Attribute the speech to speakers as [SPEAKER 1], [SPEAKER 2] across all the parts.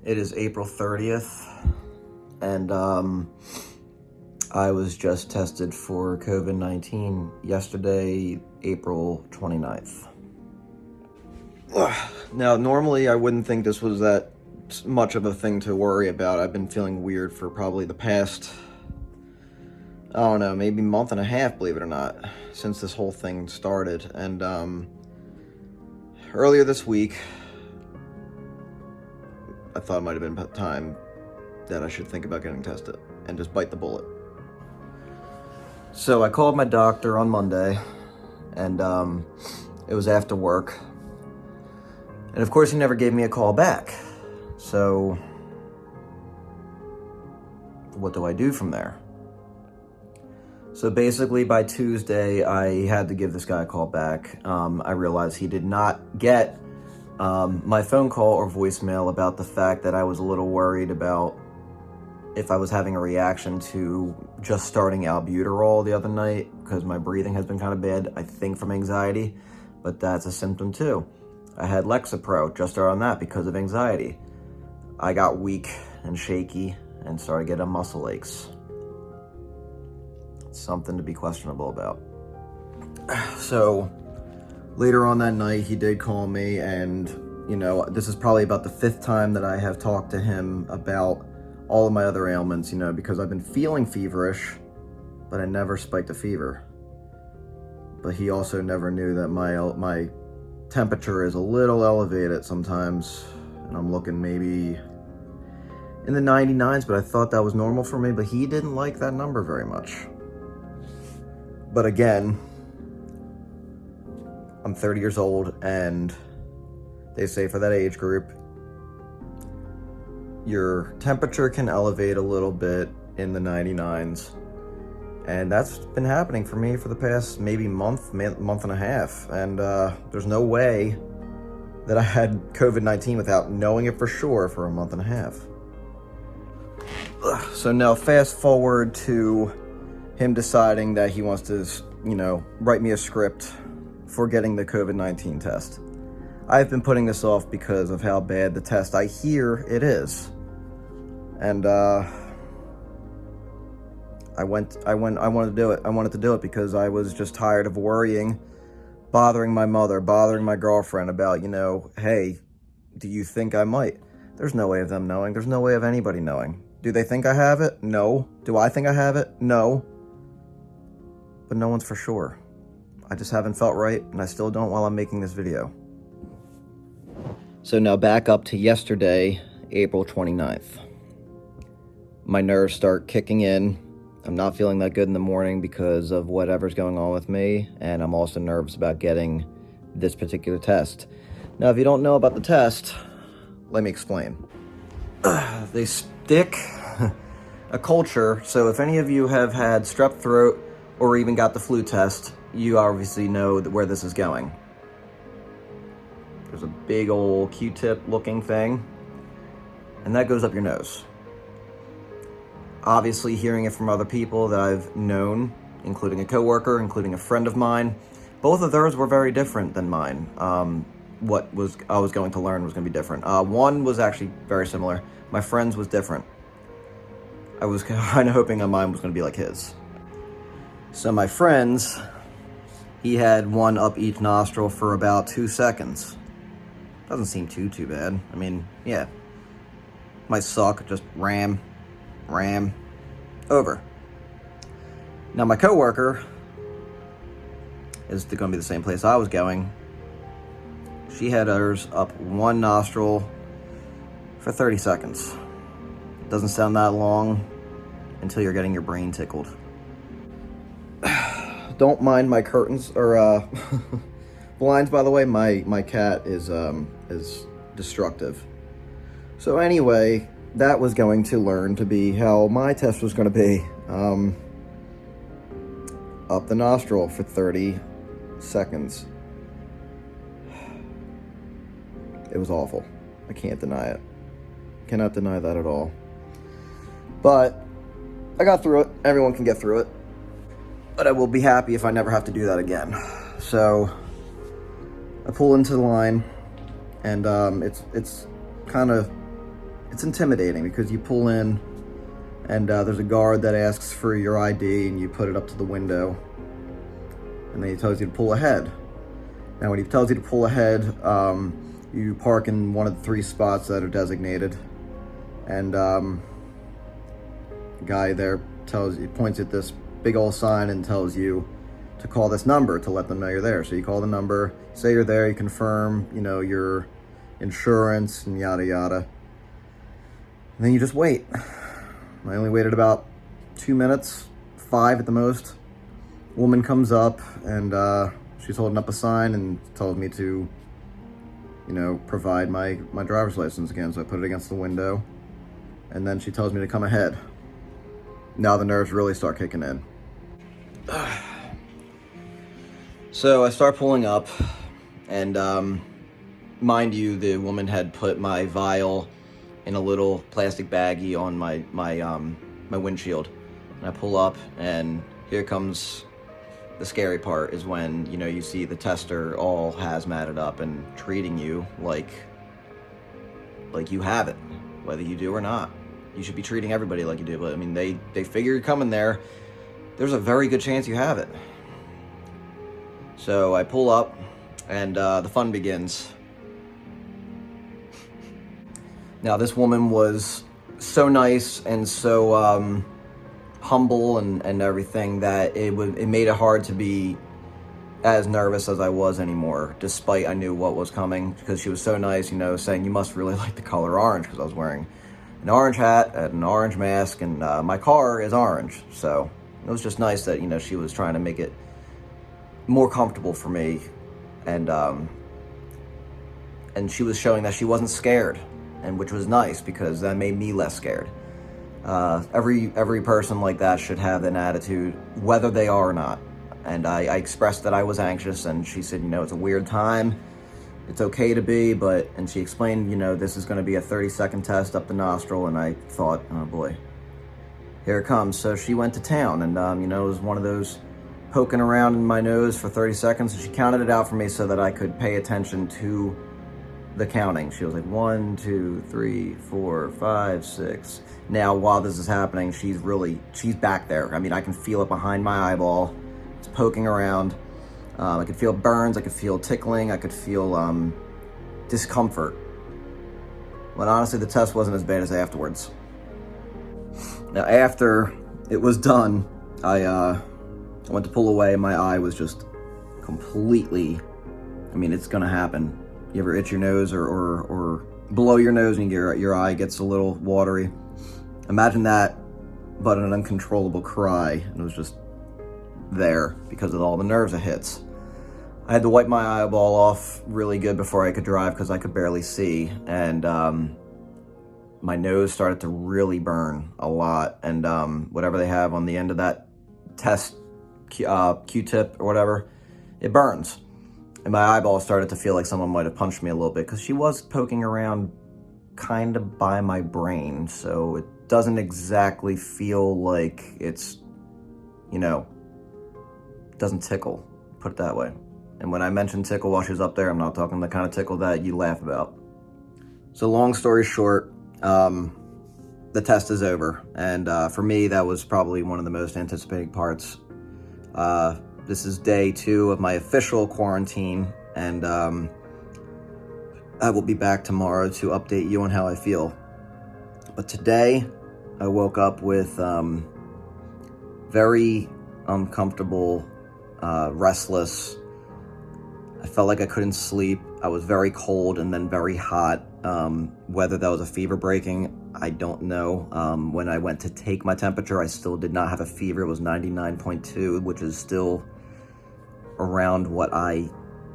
[SPEAKER 1] It is April 30th, and I was just tested for COVID-19 yesterday, April 29th. Now, normally I wouldn't think this was that much of a thing to worry about. I've been feeling weird for probably the past, I don't know, maybe month and a half, believe it or not, since this whole thing started. And earlier this week, I thought it might have been time that I should think about getting tested and just bite the bullet. So I called my doctor on Monday, and it was after work. And of course, he never gave me a call back. So what do I do from there? So basically, by Tuesday, I had to give this guy a call back. I realized he did not get my phone call or voicemail about the fact that I was a little worried about if I was having a reaction to just starting albuterol the other night, because my breathing has been kind of bad, I think from anxiety, but that's a symptom too. I had Lexapro, just started on that because of anxiety. I got weak and shaky and started getting muscle aches. Something to be questionable about. So later on that night, he did call me, and, you know, this is probably about the 5th time that I have talked to him about all of my other ailments, you know, because I've been feeling feverish, but I never spiked a fever. But he also never knew that my temperature is a little elevated sometimes, and I'm looking maybe in the 99s, but I thought that was normal for me, but he didn't like that number very much. But again, I'm 30 years old, and they say for that age group, your temperature can elevate a little bit in the 99s. And that's been happening for me for the past maybe month and a half. And there's no way that I had COVID-19 without knowing it for sure for a month and a half. So now fast forward to him deciding that he wants to, you know, write me a script for getting the COVID-19 test. I've been putting this off because of how bad the test I hear it is. And I wanted to do it. I wanted to do it because I was just tired of worrying, bothering my mother, bothering my girlfriend about, you know, hey, do you think I might? There's no way of them knowing. There's no way of anybody knowing. Do they think I have it? No. Do I think I have it? No. But no one's for sure. I just haven't felt right, and I still don't while I'm making this video. So now back up to yesterday, April 29th. My nerves start kicking in. I'm not feeling that good in the morning because of whatever's going on with me, and I'm also nervous about getting this particular test. Now, if you don't know about the test, let me explain. They stick a culture, so if any of you have had strep throat or even got the flu test, you obviously know where this is going. There's a big old Q-tip looking thing, and that goes up your nose. Obviously, hearing it from other people that I've known, including a coworker, including a friend of mine, both of theirs were very different than mine. What I was going to learn was going to be different. One was actually very similar. My friend's was different. I was kind of hoping that mine was going to be like his. So my friend's, he had one up each nostril for about 2 seconds. Doesn't seem too bad. I mean, yeah. Might suck, just ram, over. Now my coworker is going to be the same place I was going. She had hers up one nostril for 30 seconds. Doesn't sound that long until you're getting your brain tickled. Don't mind my curtains or blinds, by the way. My cat is destructive. So anyway, that was going to learn to be how my test was going to be. Up the nostril for 30 seconds. It was awful. I can't deny it. Cannot deny that at all. But I got through it. Everyone can get through it. But I will be happy if I never have to do that again. So I pull into the line, And it's kind of, it's intimidating because you pull in and there's a guard that asks for your ID and you put it up to the window, and then he tells you to pull ahead. Now when he tells you to pull ahead, you park in one of the 3 spots that are designated, and the guy there points at this big old sign and tells you to call this number to let them know you're there. So you call the number, say you're there, you confirm, your insurance and yada yada, and then you just wait. I only waited about 2 minutes, 5 at the most. Woman comes up and she's holding up a sign and tells me to, provide my driver's license again. So I put it against the window, and then she tells me to come ahead. Now the nerves really start kicking in. So I start pulling up, and mind you, the woman had put my vial in a little plastic baggie on my windshield. And I pull up, and here comes the scary part, is when you see the tester all hazmated up and treating you like you have it, whether you do or not. You should be treating everybody like you do, but I mean, they figure you're coming there. There's a very good chance you have it. So I pull up, and the fun begins. Now, this woman was so nice and so humble and everything that it made it hard to be as nervous as I was anymore, despite I knew what was coming, because she was so nice, saying, "You must really like the color orange," because I was wearing an orange hat and an orange mask, and my car is orange. So it was just nice that, she was trying to make it more comfortable for me, and she was showing that she wasn't scared, and which was nice because that made me less scared. Every person like that should have an attitude, whether they are or not. And I expressed that I was anxious, and she said, it's a weird time. It's okay to be, and she explained, this is going to be a 30-second test up the nostril, and I thought, oh boy, here it comes. So she went to town, and, it was one of those poking around in my nose for 30 seconds, and she counted it out for me so that I could pay attention to the counting. She was like 1, 2, 3, 4, 5, 6. Now, while this is happening, she's back there. I mean, I can feel it behind my eyeball. It's poking around. I could feel burns. I could feel tickling. I could feel discomfort. But honestly, the test wasn't as bad as afterwards. Now, after it was done, I went to pull away. My eye was just completely, it's gonna happen. You ever itch your nose or blow your nose and your eye gets a little watery? Imagine that, but an uncontrollable cry. And it was just there because of all the nerves it hits. I had to wipe my eyeball off really good before I could drive because I could barely see. And my nose started to really burn a lot. And whatever they have on the end of that test Q-tip or whatever, it burns. And my eyeball started to feel like someone might have punched me a little bit because she was poking around kind of by my brain. So it doesn't exactly feel like it's, doesn't tickle, put it that way. And when I mentioned tickle while she was up there, I'm not talking the kind of tickle that you laugh about. So long story short, the test is over. And for me, that was probably one of the most anticipated parts. This is day 2 of my official quarantine, and I will be back tomorrow to update you on how I feel. But today, I woke up with very uncomfortable, restless. I felt like I couldn't sleep. I was very cold and then very hot. Whether that was a fever breaking, I don't know. When I went to take my temperature, I still did not have a fever. It was 99.2, which is still around what I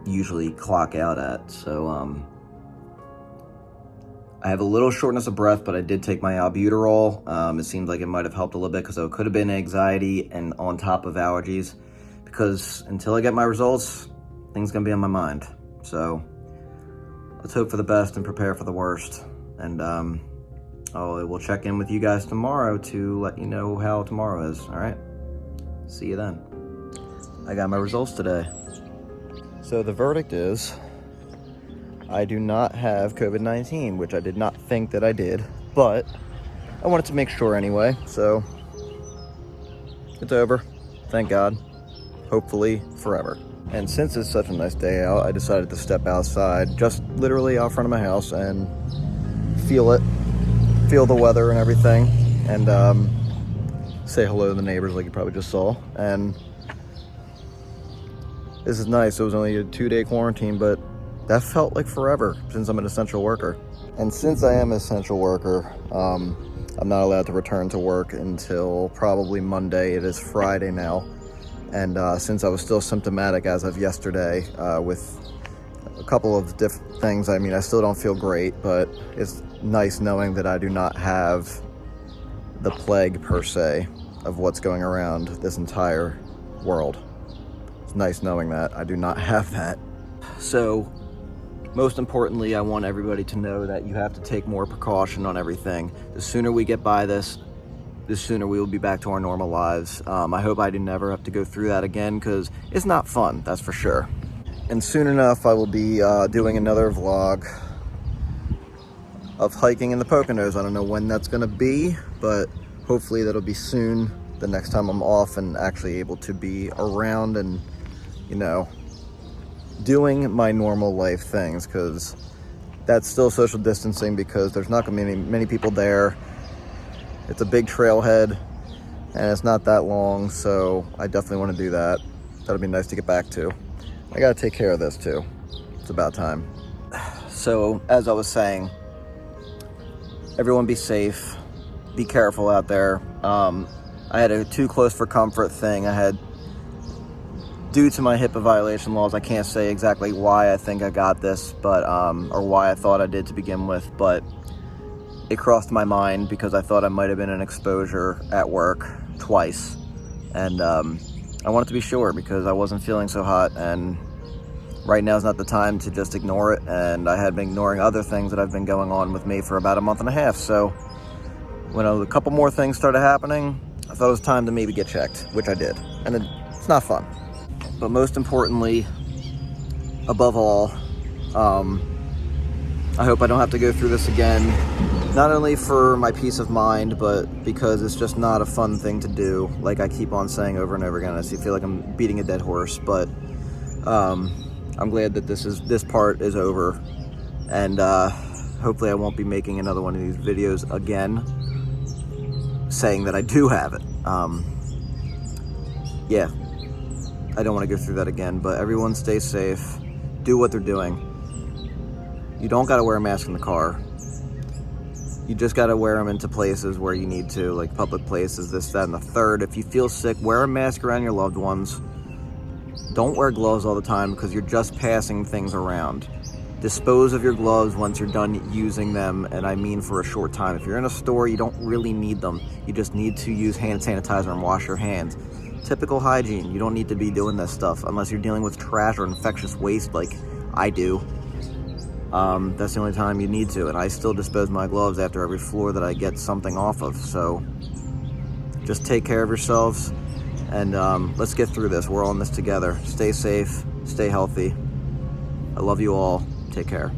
[SPEAKER 1] usually clock out at. So I have a little shortness of breath, but I did take my albuterol. It seems like it might have helped a little bit because it could have been anxiety and on top of allergies, because until I get my results, things gonna be on my mind. So let's hope for the best and prepare for the worst. And I will check in with you guys tomorrow to let you know how tomorrow is. All right, see you then. I got my results today. So the verdict is I do not have COVID-19, which I did not think that I did, but I wanted to make sure anyway, so it's over. Thank God. Hopefully forever. And since it's such a nice day out, I decided to step outside, just literally out front of my house, and feel it, feel the weather and everything, and say hello to the neighbors like you probably just saw. And this is nice. It was only a 2-day quarantine, but that felt like forever since I'm an essential worker. And since I am an essential worker, I'm not allowed to return to work until probably Monday. It is Friday now. And since I was still symptomatic as of yesterday with a couple of different things, I mean, I still don't feel great, but it's nice knowing that I do not have the plague per se of what's going around this entire world. It's nice knowing that I do not have that. So most importantly, I want everybody to know that you have to take more precaution on everything. The sooner we get by this, the sooner we will be back to our normal lives. I hope I do never have to go through that again, because it's not fun, that's for sure. And soon enough, I will be doing another vlog of hiking in the Poconos. I don't know when that's gonna be, but hopefully that'll be soon, the next time I'm off and actually able to be around and, you know, doing my normal life things, because that's still social distancing, because there's not gonna be many people there. It's a big trailhead and it's not that long, so I definitely want to do that. That'll be nice to get back to. I gotta take care of this too. It's about time. So as I was saying, everyone be safe, be careful out there. I had a too close for comfort thing. I had, due to my HIPAA violation laws, I can't say exactly why I think I got this, but or why I thought I did to begin with, but it crossed my mind because I thought I might have been an exposure at work twice. And I wanted to be sure because I wasn't feeling so hot, and right now is not the time to just ignore it. And I had been ignoring other things that have been going on with me for about a month and a half. So when a couple more things started happening, I thought it was time to maybe get checked, which I did. And it's not fun. But most importantly, above all, I hope I don't have to go through this again. Not only for my peace of mind, but because it's just not a fun thing to do. Like I keep on saying over and over again, I feel like I'm beating a dead horse, but I'm glad that this part is over, and hopefully I won't be making another one of these videos again saying that I do have it. Yeah, I don't want to go through that again, but everyone stay safe, do what they're doing. You don't got to wear a mask in the car. You just got to wear them into places where you need to, like public places, this, that, and the third. If you feel sick, wear a mask around your loved ones. Don't wear gloves all the time because you're just passing things around. Dispose of your gloves once you're done using them, and I mean for a short time. If you're in a store, you don't really need them. You just need to use hand sanitizer and wash your hands. Typical hygiene. You don't need to be doing this stuff unless you're dealing with trash or infectious waste like I do. That's the only time you need to, and I still dispose my gloves after every floor that I get something off of. So just take care of yourselves, and let's get through this. We're all in this together. Stay safe, stay healthy. I love you all. Take care.